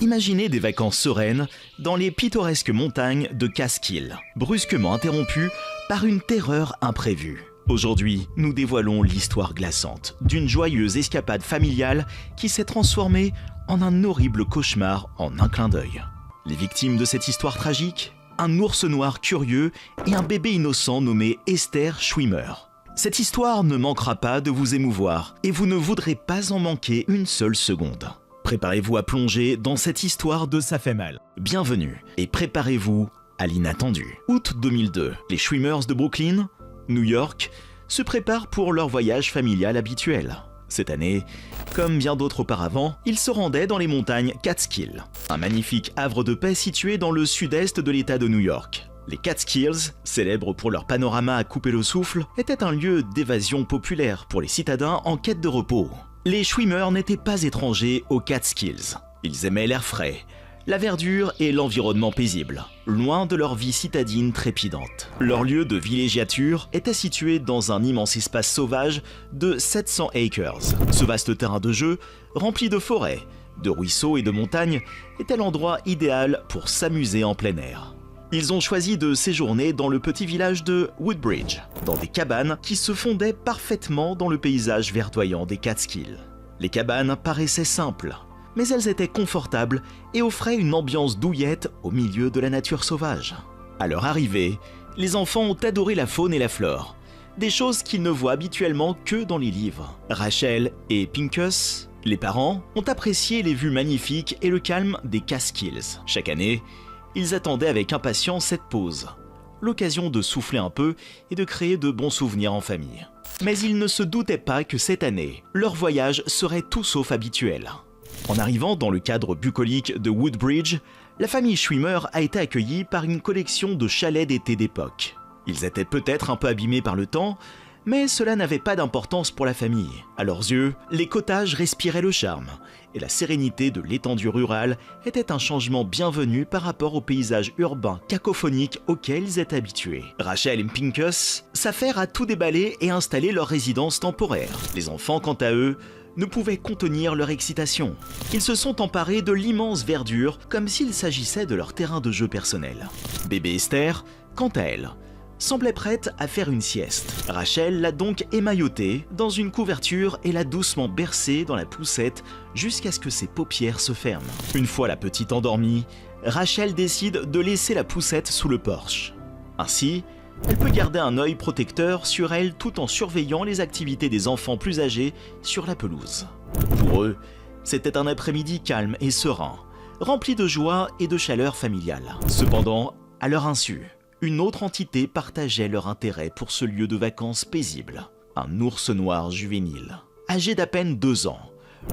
Imaginez des vacances sereines dans les pittoresques montagnes de Catskill, brusquement interrompues par une terreur imprévue. Aujourd'hui, nous dévoilons l'histoire glaçante d'une joyeuse escapade familiale qui s'est transformée en un horrible cauchemar en un clin d'œil. Les victimes de cette histoire tragique, un ours noir curieux et un bébé innocent nommé Esther Schwimmer. Cette histoire ne manquera pas de vous émouvoir et vous ne voudrez pas en manquer une seule seconde. Préparez-vous à plonger dans cette histoire de Ça fait mal. Bienvenue et préparez-vous à l'inattendu. Août 2002, les Schwimmers de Brooklyn, New York, se préparent pour leur voyage familial habituel. Cette année, comme bien d'autres auparavant, ils se rendaient dans les montagnes Catskill, un magnifique havre de paix situé dans le sud-est de l'État de New York. Les Catskills, célèbres pour leur panorama à couper le souffle, étaient un lieu d'évasion populaire pour les citadins en quête de repos. Les Schwimmers n'étaient pas étrangers aux Catskills. Ils aimaient l'air frais, la verdure et l'environnement paisible, loin de leur vie citadine trépidante. Leur lieu de villégiature était situé dans un immense espace sauvage de 700 acres. Ce vaste terrain de jeu, rempli de forêts, de ruisseaux et de montagnes, était l'endroit idéal pour s'amuser en plein air. Ils ont choisi de séjourner dans le petit village de Woodbridge, dans des cabanes qui se fondaient parfaitement dans le paysage verdoyant des Catskills. Les cabanes paraissaient simples, mais elles étaient confortables et offraient une ambiance douillette au milieu de la nature sauvage. À leur arrivée, les enfants ont adoré la faune et la flore, des choses qu'ils ne voient habituellement que dans les livres. Rachel et Pincus, les parents, ont apprécié les vues magnifiques et le calme des Catskills. Chaque année, ils attendaient avec impatience cette pause, l'occasion de souffler un peu et de créer de bons souvenirs en famille. Mais ils ne se doutaient pas que cette année, leur voyage serait tout sauf habituel. En arrivant dans le cadre bucolique de Woodbridge, la famille Schwimmer a été accueillie par une collection de chalets d'été d'époque. Ils étaient peut-être un peu abîmés par le temps, mais cela n'avait pas d'importance pour la famille. À leurs yeux, les cottages respiraient le charme, et la sérénité de l'étendue rurale était un changement bienvenu par rapport au paysage urbain cacophonique auquel ils étaient habitués. Rachel et Pincus s'affairent à tout déballer et installer leur résidence temporaire. Les enfants, quant à eux, ne pouvaient contenir leur excitation. Ils se sont emparés de l'immense verdure comme s'il s'agissait de leur terrain de jeu personnel. Bébé Esther, quant à elle, semblait prête à faire une sieste. Rachel l'a donc émaillotée dans une couverture et l'a doucement bercée dans la poussette jusqu'à ce que ses paupières se ferment. Une fois la petite endormie, Rachel décide de laisser la poussette sous le porche. Ainsi, elle peut garder un œil protecteur sur elle tout en surveillant les activités des enfants plus âgés sur la pelouse. Pour eux, c'était un après-midi calme et serein, rempli de joie et de chaleur familiale. Cependant, à leur insu, une autre entité partageait leur intérêt pour ce lieu de vacances paisible, un ours noir juvénile. Âgé d'à peine 2 ans,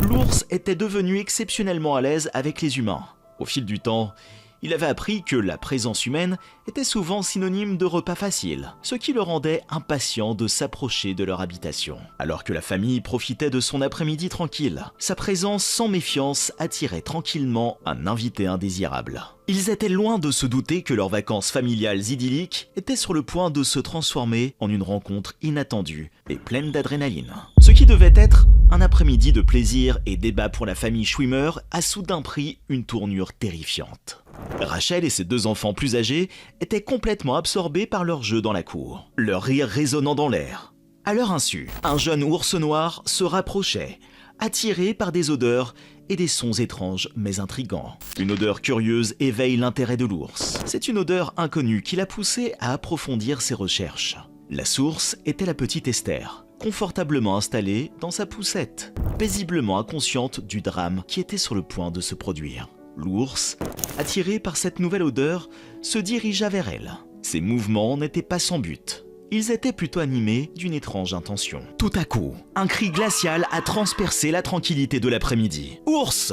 l'ours était devenu exceptionnellement à l'aise avec les humains. Au fil du temps, il avait appris que la présence humaine était souvent synonyme de repas facile, ce qui le rendait impatient de s'approcher de leur habitation. Alors que la famille profitait de son après-midi tranquille, sa présence sans méfiance attirait tranquillement un invité indésirable. Ils étaient loin de se douter que leurs vacances familiales idylliques étaient sur le point de se transformer en une rencontre inattendue et pleine d'adrénaline. Ce qui devait être un après-midi de plaisir et débat pour la famille Schwimmer a soudain pris une tournure terrifiante. Rachel et ses 2 enfants plus âgés étaient complètement absorbés par leur jeu dans la cour, leur rire résonnant dans l'air. À leur insu, un jeune ours noir se rapprochait, attiré par des odeurs et des sons étranges mais intrigants. Une odeur curieuse éveille l'intérêt de l'ours. C'est une odeur inconnue qui l'a poussé à approfondir ses recherches. La source était la petite Esther, confortablement installée dans sa poussette, paisiblement inconsciente du drame qui était sur le point de se produire. L'ours, attiré par cette nouvelle odeur, se dirigea vers elle. Ses mouvements n'étaient pas sans but. Ils étaient plutôt animés d'une étrange intention. Tout à coup, un cri glacial a transpercé la tranquillité de l'après-midi. « Ours !»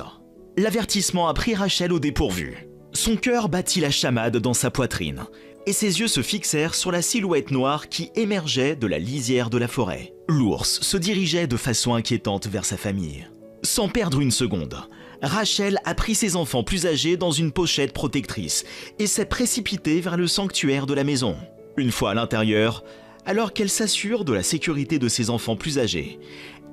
L'avertissement a pris Rachel au dépourvu. Son cœur battit la chamade dans sa poitrine, et ses yeux se fixèrent sur la silhouette noire qui émergeait de la lisière de la forêt. L'ours se dirigeait de façon inquiétante vers sa famille. Sans perdre une seconde, Rachel a pris ses enfants plus âgés dans une pochette protectrice et s'est précipitée vers le sanctuaire de la maison. Une fois à l'intérieur, alors qu'elle s'assure de la sécurité de ses enfants plus âgés,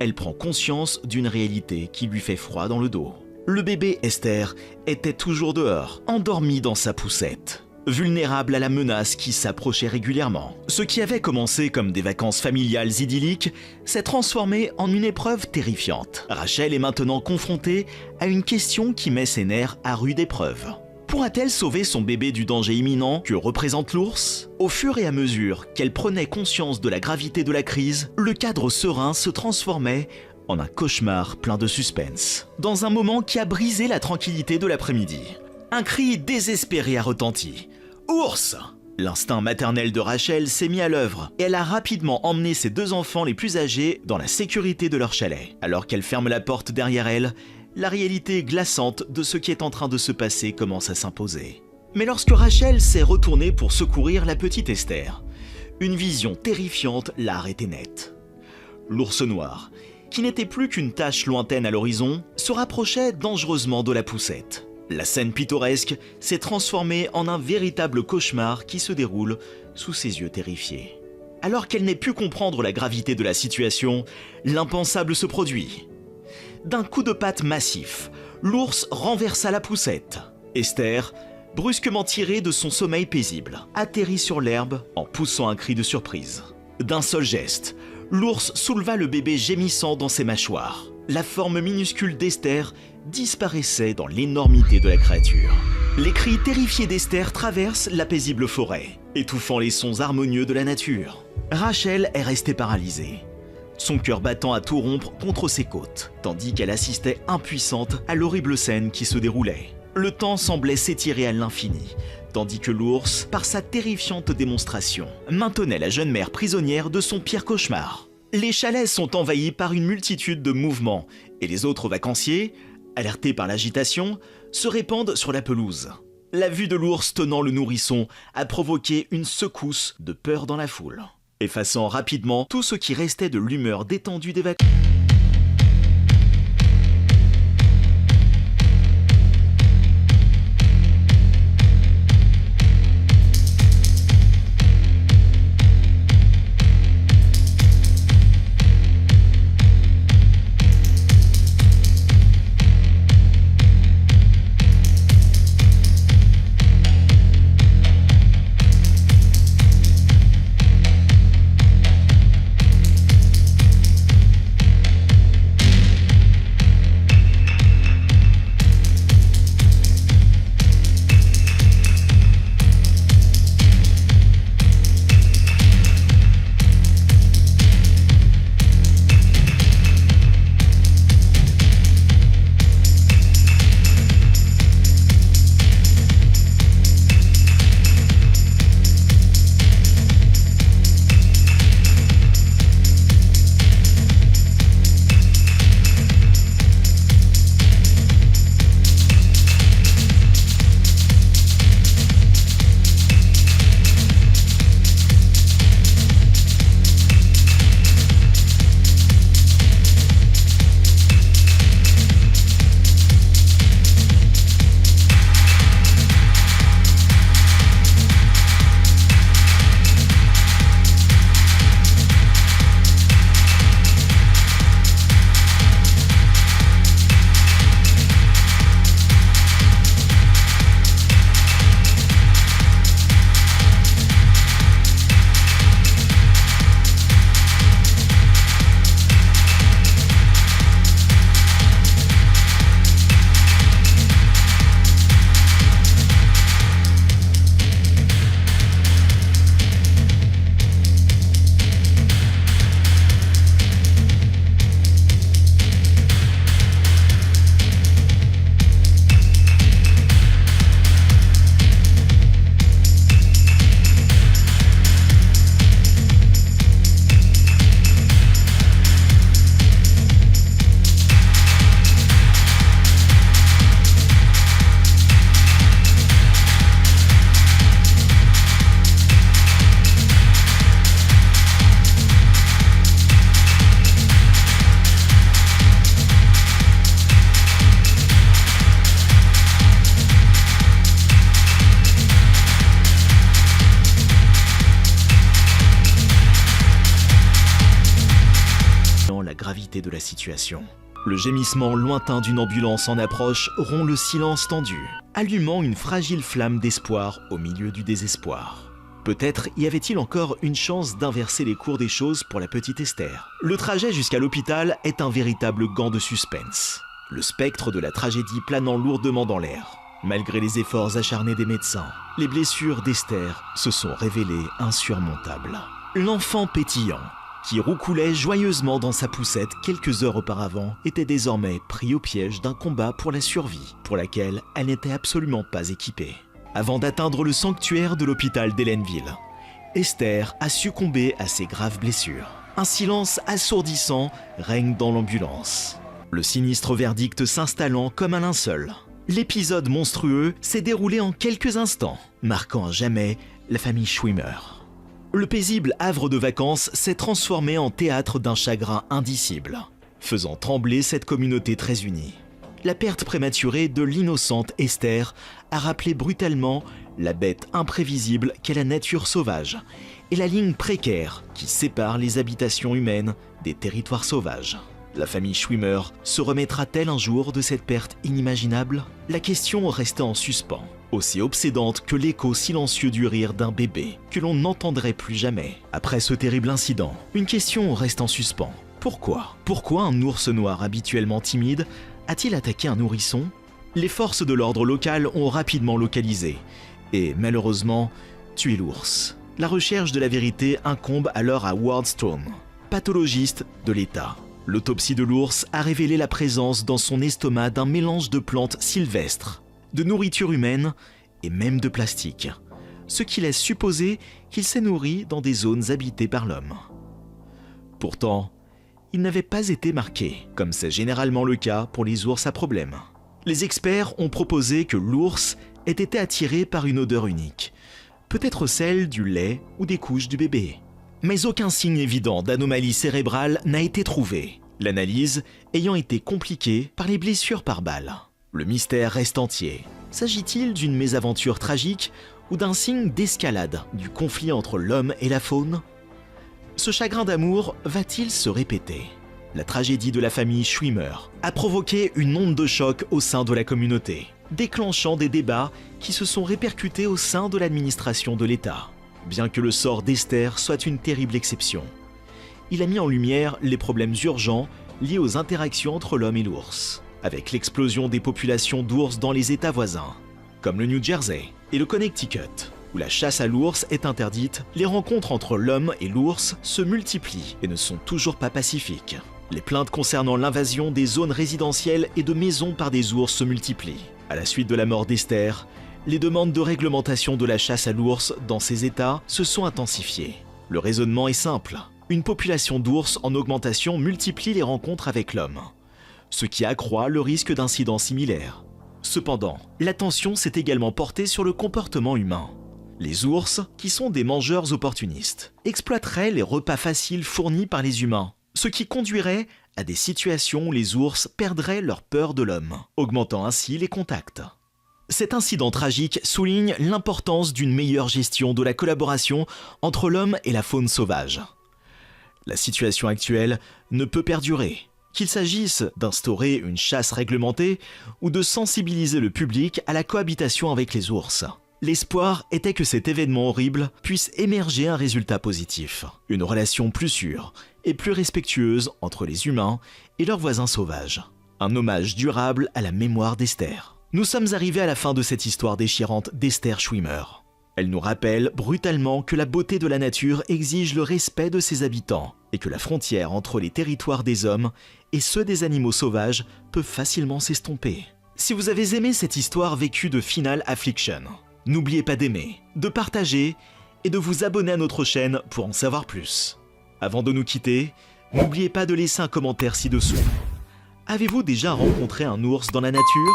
elle prend conscience d'une réalité qui lui fait froid dans le dos. Le bébé Esther était toujours dehors, endormi dans sa poussette, vulnérable à la menace qui s'approchait régulièrement. Ce qui avait commencé comme des vacances familiales idylliques s'est transformé en une épreuve terrifiante. Rachel est maintenant confrontée à une question qui met ses nerfs à rude épreuve. Pourra-t-elle sauver son bébé du danger imminent que représente l'ours? Au fur et à mesure qu'elle prenait conscience de la gravité de la crise, le cadre serein se transformait en un cauchemar plein de suspense. Dans un moment qui a brisé la tranquillité de l'après-midi, un cri désespéré a retenti. « Ours !» L'instinct maternel de Rachel s'est mis à l'œuvre et elle a rapidement emmené ses 2 enfants les plus âgés dans la sécurité de leur chalet. Alors qu'elle ferme la porte derrière elle, la réalité glaçante de ce qui est en train de se passer commence à s'imposer. Mais lorsque Rachel s'est retournée pour secourir la petite Esther, une vision terrifiante l'a arrêtée net. L'ours noir, qui n'était plus qu'une tache lointaine à l'horizon, se rapprochait dangereusement de la poussette. La scène pittoresque s'est transformée en un véritable cauchemar qui se déroule sous ses yeux terrifiés. Alors qu'elle n'ait pu comprendre la gravité de la situation, l'impensable se produit. D'un coup de patte massif, l'ours renversa la poussette. Esther, brusquement tirée de son sommeil paisible, atterrit sur l'herbe en poussant un cri de surprise. D'un seul geste, l'ours souleva le bébé gémissant dans ses mâchoires. La forme minuscule d'Esther disparaissait dans l'énormité de la créature. Les cris terrifiés d'Esther traversent la paisible forêt, étouffant les sons harmonieux de la nature. Rachel est restée paralysée, son cœur battant à tout rompre contre ses côtes, tandis qu'elle assistait impuissante à l'horrible scène qui se déroulait. Le temps semblait s'étirer à l'infini, tandis que l'ours, par sa terrifiante démonstration, maintenait la jeune mère prisonnière de son pire cauchemar. Les chalets sont envahis par une multitude de mouvements et les autres vacanciers, alertés par l'agitation, se répandent sur la pelouse. La vue de l'ours tenant le nourrisson a provoqué une secousse de peur dans la foule, effaçant rapidement tout ce qui restait de l'humeur détendue des vacanciers. La gravité de la situation. Le gémissement lointain d'une ambulance en approche rompt le silence tendu, allumant une fragile flamme d'espoir au milieu du désespoir. Peut-être y avait-il encore une chance d'inverser les cours des choses pour la petite Esther. Le trajet jusqu'à l'hôpital est un véritable gant de suspense. Le spectre de la tragédie planant lourdement dans l'air. Malgré les efforts acharnés des médecins, les blessures d'Esther se sont révélées insurmontables. L'enfant pétillant, qui roucoulait joyeusement dans sa poussette quelques heures auparavant, était désormais pris au piège d'un combat pour la survie, pour laquelle elle n'était absolument pas équipée. Avant d'atteindre le sanctuaire de l'hôpital d'Ellenville, Esther a succombé à ses graves blessures. Un silence assourdissant règne dans l'ambulance. Le sinistre verdict s'installant comme un linceul. L'épisode monstrueux s'est déroulé en quelques instants, marquant à jamais la famille Schwimmer. Le paisible havre de vacances s'est transformé en théâtre d'un chagrin indicible, faisant trembler cette communauté très unie. La perte prématurée de l'innocente Esther a rappelé brutalement la bête imprévisible qu'est la nature sauvage et la ligne précaire qui sépare les habitations humaines des territoires sauvages. La famille Schwimmer se remettra-t-elle un jour de cette perte inimaginable? La question restait en suspens, aussi obsédante que l'écho silencieux du rire d'un bébé que l'on n'entendrait plus jamais. Après ce terrible incident, une question reste en suspens. Pourquoi un ours noir habituellement timide a-t-il attaqué un nourrisson? Les forces de l'ordre local ont rapidement localisé et, malheureusement, tué l'ours. La recherche de la vérité incombe alors à Ward Stone, pathologiste de l'État. L'autopsie de l'ours a révélé la présence dans son estomac d'un mélange de plantes sylvestres, de nourriture humaine et même de plastique, ce qui laisse supposer qu'il s'est nourri dans des zones habitées par l'homme. Pourtant, il n'avait pas été marqué, comme c'est généralement le cas pour les ours à problème. Les experts ont proposé que l'ours ait été attiré par une odeur unique, peut-être celle du lait ou des couches du bébé. Mais aucun signe évident d'anomalie cérébrale n'a été trouvé, l'analyse ayant été compliquée par les blessures par balle. Le mystère reste entier. S'agit-il d'une mésaventure tragique ou d'un signe d'escalade du conflit entre l'homme et la faune? Ce chagrin d'amour va-t-il se répéter? La tragédie de la famille Schwimmer a provoqué une onde de choc au sein de la communauté, déclenchant des débats qui se sont répercutés au sein de l'administration de l'État. Bien que le sort d'Esther soit une terrible exception, il a mis en lumière les problèmes urgents liés aux interactions entre l'homme et l'ours, avec l'explosion des populations d'ours dans les États voisins, comme le New Jersey et le Connecticut, où la chasse à l'ours est interdite. Les rencontres entre l'homme et l'ours se multiplient et ne sont toujours pas pacifiques. Les plaintes concernant l'invasion des zones résidentielles et de maisons par des ours se multiplient. À la suite de la mort d'Esther, les demandes de réglementation de la chasse à l'ours dans ces États se sont intensifiées. Le raisonnement est simple. Une population d'ours en augmentation multiplie les rencontres avec l'homme, ce qui accroît le risque d'incidents similaires. Cependant, l'attention s'est également portée sur le comportement humain. Les ours, qui sont des mangeurs opportunistes, exploiteraient les repas faciles fournis par les humains, ce qui conduirait à des situations où les ours perdraient leur peur de l'homme, augmentant ainsi les contacts. Cet incident tragique souligne l'importance d'une meilleure gestion de la collaboration entre l'homme et la faune sauvage. La situation actuelle ne peut perdurer, qu'il s'agisse d'instaurer une chasse réglementée ou de sensibiliser le public à la cohabitation avec les ours. L'espoir était que cet événement horrible puisse émerger un résultat positif, une relation plus sûre et plus respectueuse entre les humains et leurs voisins sauvages. Un hommage durable à la mémoire d'Esther. Nous sommes arrivés à la fin de cette histoire déchirante d'Esther Schwimmer. Elle nous rappelle brutalement que la beauté de la nature exige le respect de ses habitants et que la frontière entre les territoires des hommes et ceux des animaux sauvages peut facilement s'estomper. Si vous avez aimé cette histoire vécue de Final Affliction, n'oubliez pas d'aimer, de partager et de vous abonner à notre chaîne pour en savoir plus. Avant de nous quitter, n'oubliez pas de laisser un commentaire ci-dessous. Avez-vous déjà rencontré un ours dans la nature ?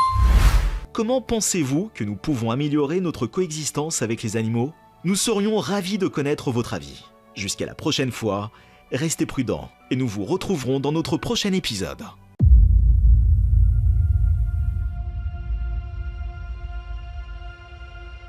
Comment pensez-vous que nous pouvons améliorer notre coexistence avec les animaux? Nous serions ravis de connaître votre avis. Jusqu'à la prochaine fois, restez prudents et nous vous retrouverons dans notre prochain épisode.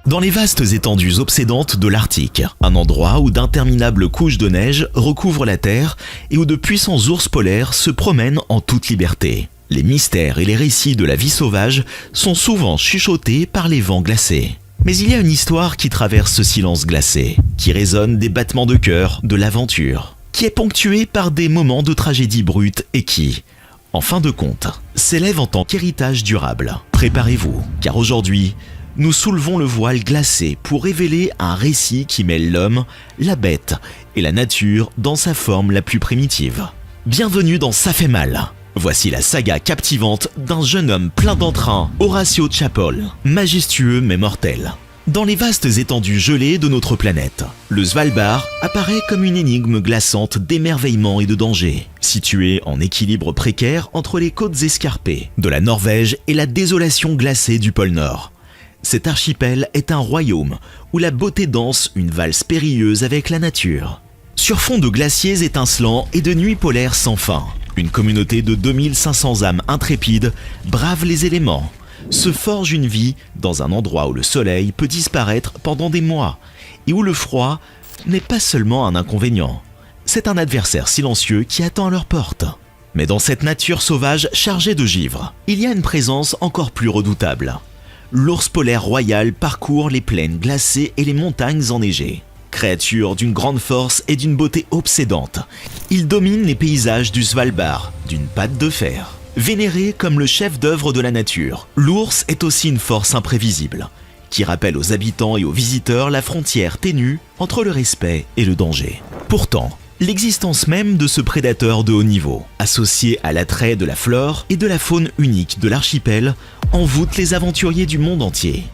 Dans les vastes étendues obsédantes de l'Arctique, un endroit où d'interminables couches de neige recouvrent la Terre et où de puissants ours polaires se promènent en toute liberté. Les mystères et les récits de la vie sauvage sont souvent chuchotés par les vents glacés. Mais il y a une histoire qui traverse ce silence glacé, qui résonne des battements de cœur de l'aventure, qui est ponctuée par des moments de tragédie brute et qui, en fin de compte, s'élève en tant qu'héritage durable. Préparez-vous, car aujourd'hui, nous soulevons le voile glacé pour révéler un récit qui mêle l'homme, la bête et la nature dans sa forme la plus primitive. Bienvenue dans Ça fait mal. Voici la saga captivante d'un jeune homme plein d'entrain, Horatio Chapel, majestueux mais mortel. Dans les vastes étendues gelées de notre planète, le Svalbard apparaît comme une énigme glaçante d'émerveillement et de danger, situé en équilibre précaire entre les côtes escarpées de la Norvège et la désolation glacée du pôle Nord. Cet archipel est un royaume où la beauté danse une valse périlleuse avec la nature. Sur fond de glaciers étincelants et de nuits polaires sans fin, une communauté de 2500 âmes intrépides brave les éléments, se forge une vie dans un endroit où le soleil peut disparaître pendant des mois et où le froid n'est pas seulement un inconvénient. C'est un adversaire silencieux qui attend à leur porte. Mais dans cette nature sauvage chargée de givre, il y a une présence encore plus redoutable. L'ours polaire royal parcourt les plaines glacées et les montagnes enneigées. Créature d'une grande force et d'une beauté obsédante, il domine les paysages du Svalbard d'une patte de fer. Vénéré comme le chef-d'œuvre de la nature, l'ours est aussi une force imprévisible, qui rappelle aux habitants et aux visiteurs la frontière ténue entre le respect et le danger. Pourtant, l'existence même de ce prédateur de haut niveau, associé à l'attrait de la flore et de la faune unique de l'archipel, envoûte les aventuriers du monde entier.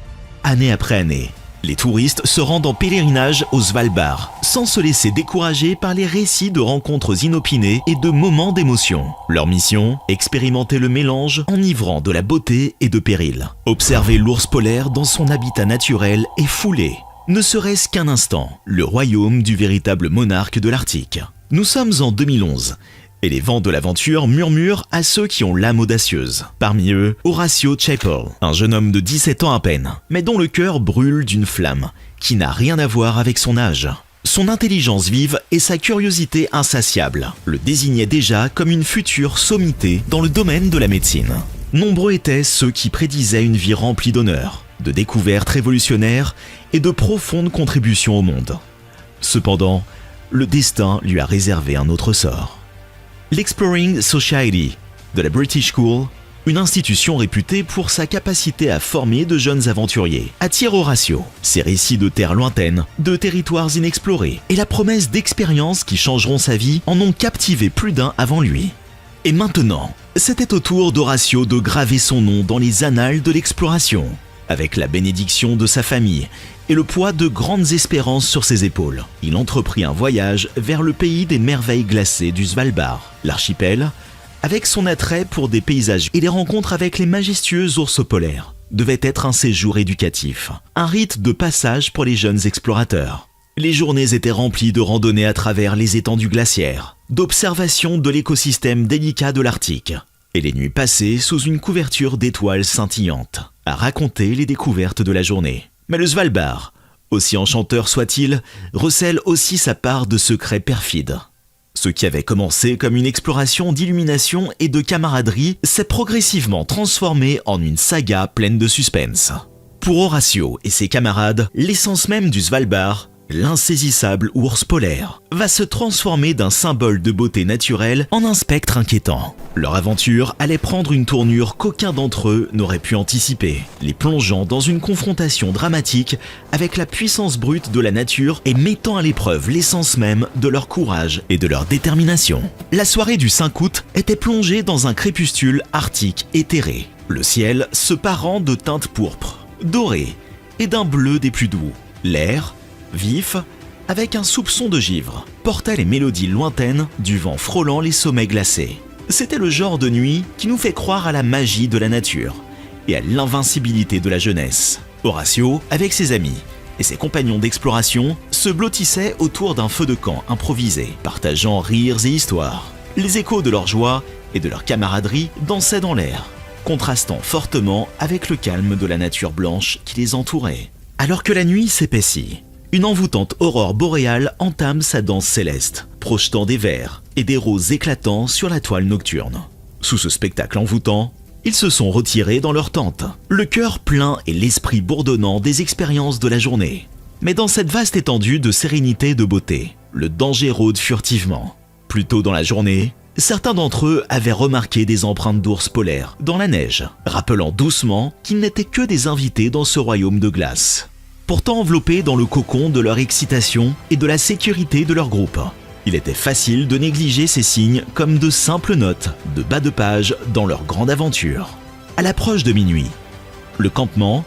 Année après année, les touristes se rendent en pèlerinage au Svalbard, sans se laisser décourager par les récits de rencontres inopinées et de moments d'émotion. Leur mission, expérimenter le mélange enivrant de la beauté et de péril. Observer l'ours polaire dans son habitat naturel et fouler, ne serait-ce qu'un instant, le royaume du véritable monarque de l'Arctique. Nous sommes en 2011. Et les vents de l'aventure murmurent à ceux qui ont l'âme audacieuse. Parmi eux, Horatio Chapel, un jeune homme de 17 ans à peine, mais dont le cœur brûle d'une flamme, qui n'a rien à voir avec son âge. Son intelligence vive et sa curiosité insatiable le désignaient déjà comme une future sommité dans le domaine de la médecine. Nombreux étaient ceux qui prédisaient une vie remplie d'honneur, de découvertes révolutionnaires et de profondes contributions au monde. Cependant, le destin lui a réservé un autre sort. L'Exploring Society de la British School, une institution réputée pour sa capacité à former de jeunes aventuriers, attire Horatio. Ses récits de terres lointaines, de territoires inexplorés et la promesse d'expériences qui changeront sa vie en ont captivé plus d'un avant lui. Et maintenant, c'était au tour d'Horatio de graver son nom dans les annales de l'exploration, avec la bénédiction de sa famille et le poids de grandes espérances sur ses épaules. Il entreprit un voyage vers le pays des merveilles glacées du Svalbard. L'archipel, avec son attrait pour des paysages et les rencontres avec les majestueux ours polaires, devait être un séjour éducatif, un rite de passage pour les jeunes explorateurs. Les journées étaient remplies de randonnées à travers les étendues glaciaires, d'observations de l'écosystème délicat de l'Arctique, et les nuits passées sous une couverture d'étoiles scintillantes, à raconter les découvertes de la journée. Mais le Svalbard, aussi enchanteur soit-il, recèle aussi sa part de secrets perfides. Ce qui avait commencé comme une exploration d'illumination et de camaraderie s'est progressivement transformé en une saga pleine de suspense. Pour Horatio et ses camarades, l'essence même du Svalbard, l'insaisissable ours polaire, va se transformer d'un symbole de beauté naturelle en un spectre inquiétant. Leur aventure allait prendre une tournure qu'aucun d'entre eux n'aurait pu anticiper, les plongeant dans une confrontation dramatique avec la puissance brute de la nature et mettant à l'épreuve l'essence même de leur courage et de leur détermination. La soirée du 5 août était plongée dans un crépuscule arctique éthéré, le ciel se parant de teintes pourpres, dorées et d'un bleu des plus doux. L'air, vif, avec un soupçon de givre, portait les mélodies lointaines du vent frôlant les sommets glacés. C'était le genre de nuit qui nous fait croire à la magie de la nature et à l'invincibilité de la jeunesse. Horatio, avec ses amis et ses compagnons d'exploration, se blottissait autour d'un feu de camp improvisé, partageant rires et histoires. Les échos de leur joie et de leur camaraderie dansaient dans l'air, contrastant fortement avec le calme de la nature blanche qui les entourait. Alors que la nuit s'épaissit, une envoûtante aurore boréale entame sa danse céleste, projetant des verts et des roses éclatants sur la toile nocturne. Sous ce spectacle envoûtant, ils se sont retirés dans leur tente, le cœur plein et l'esprit bourdonnant des expériences de la journée. Mais dans cette vaste étendue de sérénité et de beauté, le danger rôde furtivement. Plus tôt dans la journée, certains d'entre eux avaient remarqué des empreintes d'ours polaires dans la neige, rappelant doucement qu'ils n'étaient que des invités dans ce royaume de glace. Pourtant enveloppés dans le cocon de leur excitation et de la sécurité de leur groupe, il était facile de négliger ces signes comme de simples notes de bas de page dans leur grande aventure. À l'approche de minuit, le campement,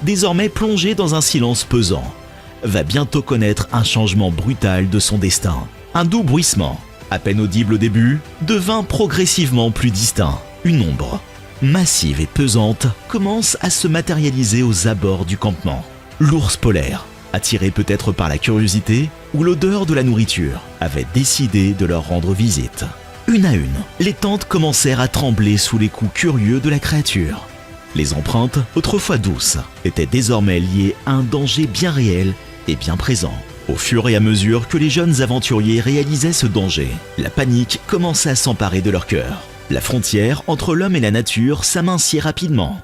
désormais plongé dans un silence pesant, va bientôt connaître un changement brutal de son destin. Un doux bruissement, à peine audible au début, devint progressivement plus distinct. Une ombre, massive et pesante, commence à se matérialiser aux abords du campement. L'ours polaire, attiré peut-être par la curiosité ou l'odeur de la nourriture, avait décidé de leur rendre visite. Une à une, les tentes commencèrent à trembler sous les coups curieux de la créature. Les empreintes, autrefois douces, étaient désormais liées à un danger bien réel et bien présent. Au fur et à mesure que les jeunes aventuriers réalisaient ce danger, la panique commença à s'emparer de leur cœur. La frontière entre l'homme et la nature s'amincit rapidement.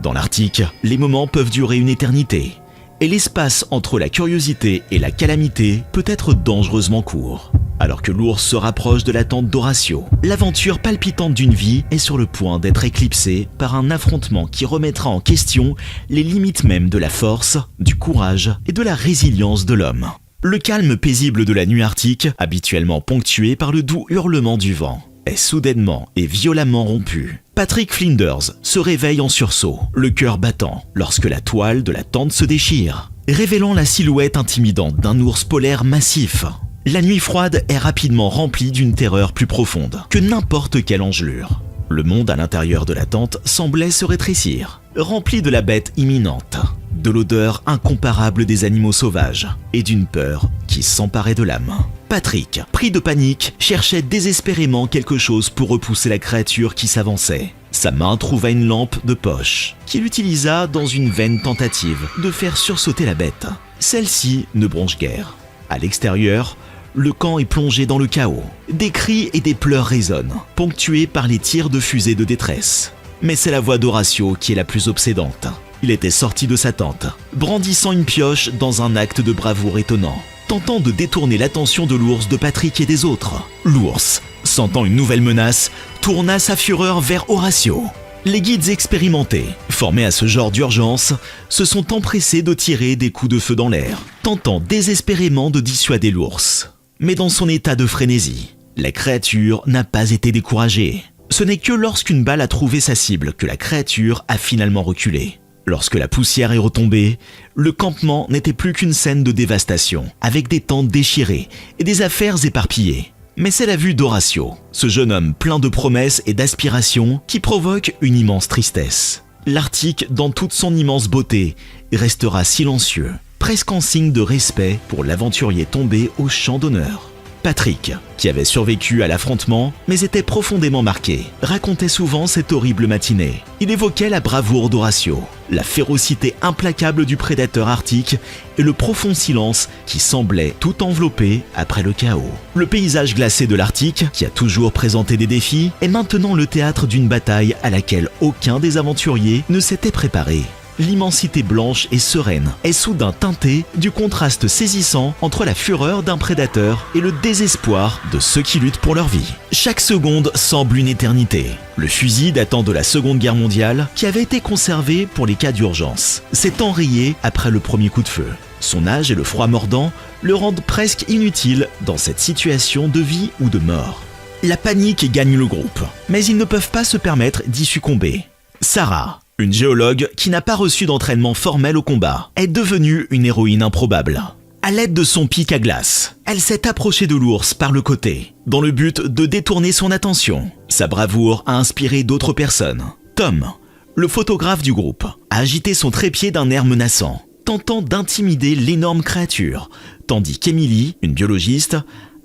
Dans l'Arctique, les moments peuvent durer une éternité, et l'espace entre la curiosité et la calamité peut être dangereusement court. Alors que l'ours se rapproche de la tente d'Horatio, l'aventure palpitante d'une vie est sur le point d'être éclipsée par un affrontement qui remettra en question les limites même de la force, du courage et de la résilience de l'homme. Le calme paisible de la nuit arctique, habituellement ponctué par le doux hurlement du vent, est soudainement et violemment rompu. Patrick Flinders se réveille en sursaut, le cœur battant, lorsque la toile de la tente se déchire, révélant la silhouette intimidante d'un ours polaire massif. La nuit froide est rapidement remplie d'une terreur plus profonde que n'importe quelle engelure. Le monde à l'intérieur de la tente semblait se rétrécir, rempli de la bête imminente, de l'odeur incomparable des animaux sauvages et d'une peur qui s'emparait de l'âme. Patrick, pris de panique, cherchait désespérément quelque chose pour repousser la créature qui s'avançait. Sa main trouva une lampe de poche, qu'il utilisa dans une vaine tentative de faire sursauter la bête. Celle-ci ne bronche guère. À l'extérieur, le camp est plongé dans le chaos. Des cris et des pleurs résonnent, ponctués par les tirs de fusées de détresse. Mais c'est la voix d'Horatio qui est la plus obsédante. Il était sorti de sa tente, brandissant une pioche dans un acte de bravoure étonnant, tentant de détourner l'attention de l'ours, de Patrick et des autres. L'ours, sentant une nouvelle menace, tourna sa fureur vers Horatio. Les guides expérimentés, formés à ce genre d'urgence, se sont empressés de tirer des coups de feu dans l'air, tentant désespérément de dissuader l'ours. Mais dans son état de frénésie, la créature n'a pas été découragée. Ce n'est que lorsqu'une balle a trouvé sa cible que la créature a finalement reculé. Lorsque la poussière est retombée, le campement n'était plus qu'une scène de dévastation, avec des tentes déchirées et des affaires éparpillées. Mais c'est la vue d'Horatio, ce jeune homme plein de promesses et d'aspirations qui provoque une immense tristesse. L'Arctique, dans toute son immense beauté, restera silencieux, presque en signe de respect pour l'aventurier tombé au champ d'honneur. Patrick, qui avait survécu à l'affrontement, mais était profondément marqué, racontait souvent cette horrible matinée. Il évoquait la bravoure d'Horatio, la férocité implacable du prédateur arctique et le profond silence qui semblait tout envelopper après le chaos. Le paysage glacé de l'Arctique, qui a toujours présenté des défis, est maintenant le théâtre d'une bataille à laquelle aucun des aventuriers ne s'était préparé. L'immensité blanche et sereine est soudain teintée du contraste saisissant entre la fureur d'un prédateur et le désespoir de ceux qui luttent pour leur vie. Chaque seconde semble une éternité. Le fusil datant de la Seconde Guerre mondiale, qui avait été conservé pour les cas d'urgence, s'est enrayé après le premier coup de feu. Son âge et le froid mordant le rendent presque inutile dans cette situation de vie ou de mort. La panique gagne le groupe, mais ils ne peuvent pas se permettre d'y succomber. Sarah, une géologue qui n'a pas reçu d'entraînement formel au combat, est devenue une héroïne improbable. À l'aide de son pic à glace, elle s'est approchée de l'ours par le côté, dans le but de détourner son attention. Sa bravoure a inspiré d'autres personnes. Tom, le photographe du groupe, a agité son trépied d'un air menaçant, tentant d'intimider l'énorme créature, tandis qu'Emily, une biologiste,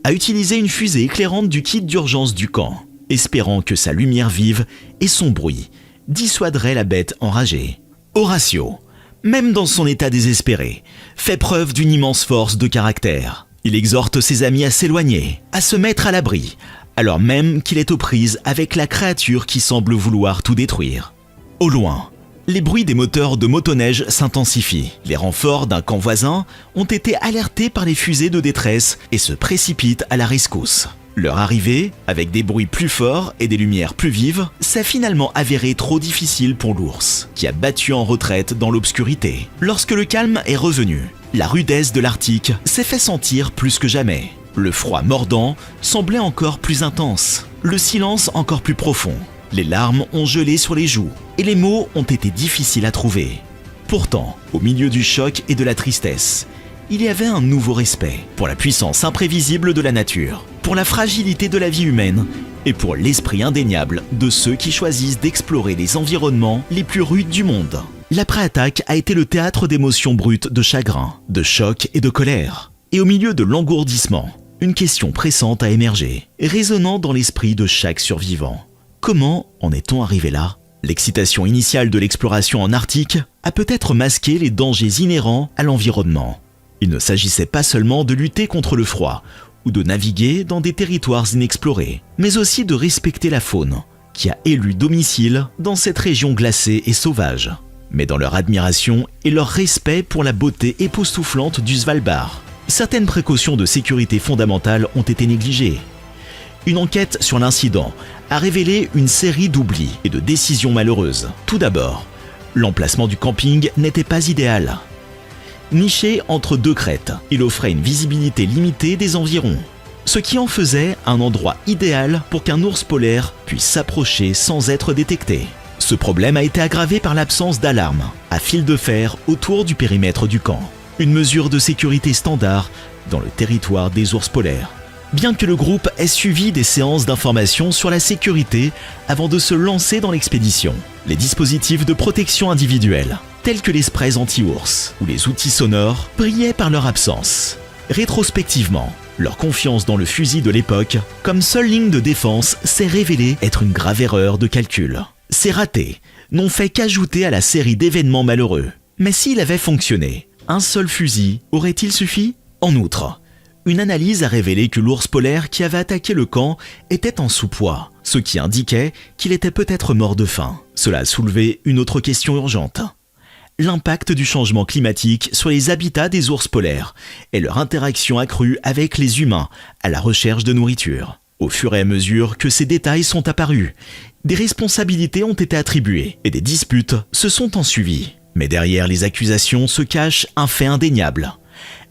a utilisé une fusée éclairante du kit d'urgence du camp, espérant que sa lumière vive et son bruit dissuaderait la bête enragée. Horatio, même dans son état désespéré, fait preuve d'une immense force de caractère. Il exhorte ses amis à s'éloigner, à se mettre à l'abri, alors même qu'il est aux prises avec la créature qui semble vouloir tout détruire. Au loin, les bruits des moteurs de motoneige s'intensifient. Les renforts d'un camp voisin ont été alertés par les fusées de détresse et se précipitent à la rescousse. Leur arrivée, avec des bruits plus forts et des lumières plus vives, s'est finalement avérée trop difficile pour l'ours, qui a battu en retraite dans l'obscurité. Lorsque le calme est revenu, la rudesse de l'Arctique s'est fait sentir plus que jamais. Le froid mordant semblait encore plus intense, le silence encore plus profond. Les larmes ont gelé sur les joues et les mots ont été difficiles à trouver. Pourtant, au milieu du choc et de la tristesse, il y avait un nouveau respect pour la puissance imprévisible de la nature, pour la fragilité de la vie humaine et pour l'esprit indéniable de ceux qui choisissent d'explorer les environnements les plus rudes du monde. L'après-attaque a été le théâtre d'émotions brutes de chagrin, de choc et de colère. Et au milieu de l'engourdissement, une question pressante a émergé, résonnant dans l'esprit de chaque survivant. Comment en est-on arrivé là ? L'excitation initiale de l'exploration en Arctique a peut-être masqué les dangers inhérents à l'environnement. Il ne s'agissait pas seulement de lutter contre le froid ou de naviguer dans des territoires inexplorés, mais aussi de respecter la faune qui a élu domicile dans cette région glacée et sauvage. Mais dans leur admiration et leur respect pour la beauté époustouflante du Svalbard, certaines précautions de sécurité fondamentales ont été négligées. Une enquête sur l'incident a révélé une série d'oublis et de décisions malheureuses. Tout d'abord, l'emplacement du camping n'était pas idéal. Niché entre deux crêtes, il offrait une visibilité limitée des environs, ce qui en faisait un endroit idéal pour qu'un ours polaire puisse s'approcher sans être détecté. Ce problème a été aggravé par l'absence d'alarme à fil de fer autour du périmètre du camp, une mesure de sécurité standard dans le territoire des ours polaires. Bien que le groupe ait suivi des séances d'information sur la sécurité avant de se lancer dans l'expédition, les dispositifs de protection individuelle, tels que les sprays anti-ours ou les outils sonores, brillaient par leur absence. Rétrospectivement, leur confiance dans le fusil de l'époque, comme seule ligne de défense, s'est révélée être une grave erreur de calcul. Ces ratés n'ont fait qu'ajouter à la série d'événements malheureux. Mais s'il avait fonctionné, un seul fusil aurait-il suffi ? En outre, une analyse a révélé que l'ours polaire qui avait attaqué le camp était en sous-poids, ce qui indiquait qu'il était peut-être mort de faim. Cela a soulevé une autre question urgente. L'impact du changement climatique sur les habitats des ours polaires et leur interaction accrue avec les humains à la recherche de nourriture. Au fur et à mesure que ces détails sont apparus, des responsabilités ont été attribuées et des disputes se sont ensuivies. Mais derrière les accusations se cache un fait indéniable.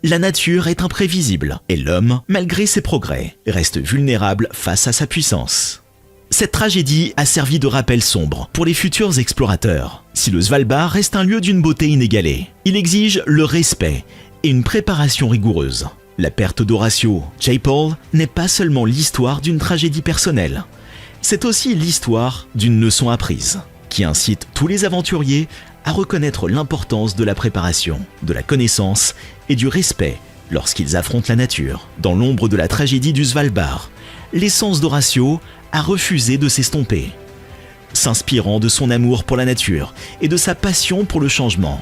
La nature est imprévisible et l'homme, malgré ses progrès, reste vulnérable face à sa puissance. Cette tragédie a servi de rappel sombre pour les futurs explorateurs. Si le Svalbard reste un lieu d'une beauté inégalée, il exige le respect et une préparation rigoureuse. La perte d'Horatio J-Paul n'est pas seulement l'histoire d'une tragédie personnelle, c'est aussi l'histoire d'une leçon apprise, qui incite tous les aventuriers à reconnaître l'importance de la préparation, de la connaissance et du respect lorsqu'ils affrontent la nature. Dans l'ombre de la tragédie du Svalbard, l'essence d'Horatio a refusé de s'estomper. S'inspirant de son amour pour la nature et de sa passion pour le changement,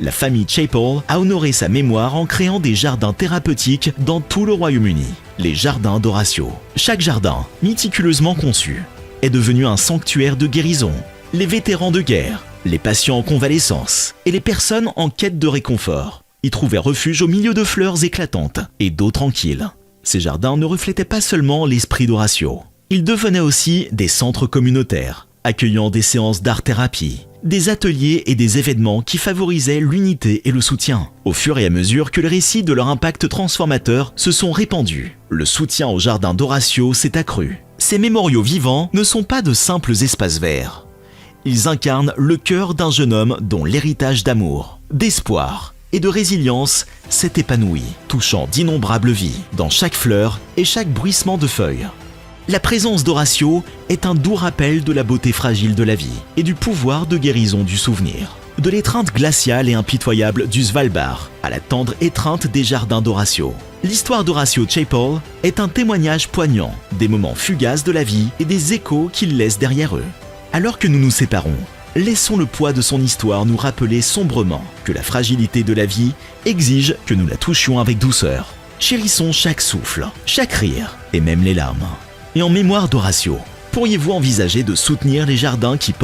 la famille J-Paul a honoré sa mémoire en créant des jardins thérapeutiques dans tout le Royaume-Uni, les jardins d'Horatio. Chaque jardin, méticuleusement conçu, est devenu un sanctuaire de guérison. Les vétérans de guerre, les patients en convalescence et les personnes en quête de réconfort y trouvaient refuge au milieu de fleurs éclatantes et d'eau tranquille. Ces jardins ne reflétaient pas seulement l'esprit d'Horatio. Ils devenaient aussi des centres communautaires, accueillant des séances d'art-thérapie, des ateliers et des événements qui favorisaient l'unité et le soutien. Au fur et à mesure que les récits de leur impact transformateur se sont répandus, le soutien au jardin d'Horatio s'est accru. Ces mémoriaux vivants ne sont pas de simples espaces verts. Ils incarnent le cœur d'un jeune homme dont l'héritage d'amour, d'espoir et de résilience s'est épanoui, touchant d'innombrables vies dans chaque fleur et chaque bruissement de feuilles. La présence d'Horatio est un doux rappel de la beauté fragile de la vie et du pouvoir de guérison du souvenir. De l'étreinte glaciale et impitoyable du Svalbard à la tendre étreinte des jardins d'Horatio. L'histoire d'Horatio J-Paul est un témoignage poignant des moments fugaces de la vie et des échos qu'il laisse derrière eux. Alors que nous nous séparons, laissons le poids de son histoire nous rappeler sombrement que la fragilité de la vie exige que nous la touchions avec douceur. Chérissons chaque souffle, chaque rire et même les larmes. Et en mémoire d'Horatio, pourriez-vous envisager de soutenir les jardins qui portent